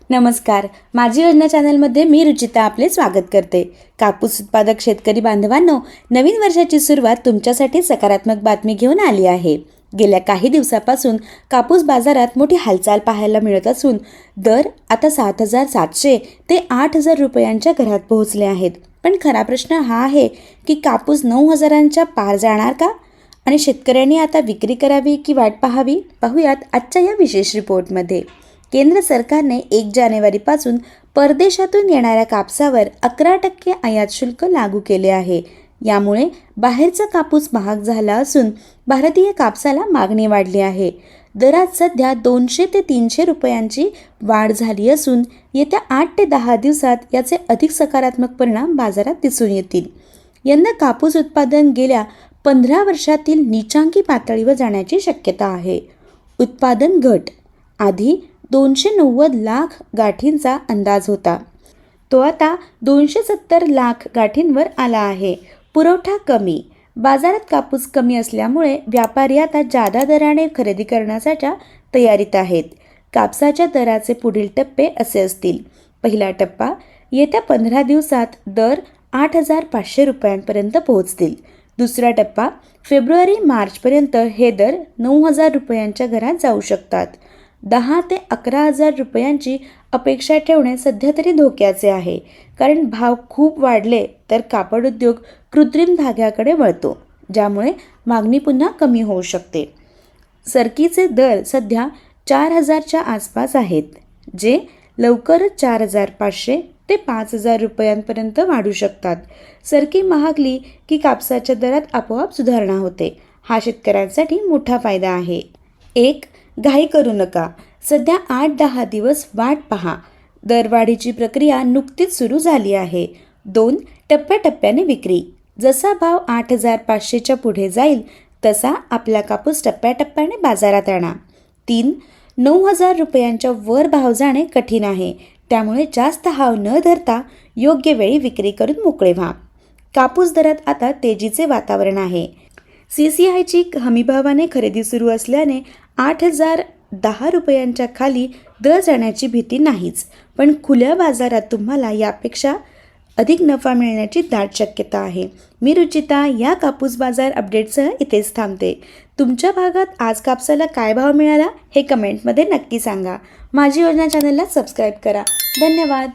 नमस्कार, माझी योजना चॅनलमध्ये मी रुचिता आपले स्वागत करते। कापूस उत्पादक शेतकरी बांधवांनो, नवीन वर्षाची सुरुवात तुमच्यासाठी सकारात्मक बातमी घेऊन आली आहे। गेल्या काही दिवसापासून कापूस बाजारात मोठी हालचाल पाहायला मिळत असून दर आता 7,700 ते 8,000 रुपयांच्या घरात पोहोचले आहेत। पण खरा प्रश्न हा आहे की कापूस 9,000च्या पार जाणार का? आणि शेतकऱ्यांनी आता विक्री करावी की वाट पाहावी? पाहूयात आजच्या या विशेष रिपोर्टमध्ये। केंद्र सरकारने 1 जानेवारीपासून परदेशातून येणाऱ्या कापसावर 11% आयात शुल्क लागू केले आहे। यामुळे बाहेरचा कापूस महाग झाला असून भारतीय कापसाला मागणी वाढली आहे। दरात सध्या 200 ते 300 रुपयांची वाढ झाली असून येत्या 8 ते 10 दिवसात याचे अधिक सकारात्मक परिणाम बाजारात दिसून येतील। यंदा कापूस उत्पादन गेल्या 15 वर्षातील नीचांकी पातळीवर जाण्याची शक्यता आहे। उत्पादन घट आधी 290 लाख गाठींचा अंदाज होता, तो आता 270 लाख गाठींवर आला आहे। पुरवठा कमी, बाजारात कापूस कमी असल्यामुळे व्यापारी आता जादा दराने खरेदी करण्याच्या तयारीत आहेत। कापसाच्या दराचे पुढील टप्पे असे असतील। पहिला टप्पा येत्या 15 दिवसात दर 8,500 रुपयांपर्यंत पोहोचतील। दुसरा टप्पा फेब्रुवारी-मार्चपर्यंत हे दर 9,000 रुपयांच्या घरात जाऊ शकतात। 10 ते 11,000 रुपयांची अपेक्षा ठेवणे सध्या तरी धोक्याचे आहे, कारण भाव खूप वाढले तर कापड उद्योग कृत्रिम धाग्याकडे वळतो, ज्यामुळे मागणी पुन्हा कमी होऊ शकते। सरकीचे दर सध्या 4,000च्या आसपास आहेत, जे लवकरच 4,500 ते 5,000 रुपयांपर्यंत वाढू शकतात। सरकी महागली की कापसाच्या दरात आपोआप सुधारणा होते, हा शेतकऱ्यांसाठी मोठा फायदा आहे। 1. घाई करू नका, सध्या 8-10 दिवस वाट पहा, दरवाढीची प्रक्रिया नुकतीच सुरू झाली आहे। 2. टप्प्याटप्प्याने विक्री, जसा भाव 8,500च्या पुढे जाईल तसा आपला कापूस टप्प्याटप्प्याने बाजारात आणा। 3. 9,000 रुपयांच्या वर भाव जाणे कठीण आहे, त्यामुळे जास्त हाव न धरता योग्य वेळी विक्री करून मोकळे व्हा। कापूस दरात आता तेजीचे वातावरण आहे। CCIची हमीभावाने खरेदी सुरू असल्याने 8,010 रुपयांच्या खाली दर जाण्याची भीती नाहीच, पण खुल्या बाजारात तुम्हाला यापेक्षा अधिक नफा मिळण्याची दाट शक्यता आहे। मी रुचिता या कापूस बाजार अपडेटसह इथेच थांबते। तुमच्या भागात आज कापसाला काय भाव मिळाला हे कमेंटमध्ये नक्की सांगा। माझी योजना चॅनलला सबस्क्राईब करा। धन्यवाद।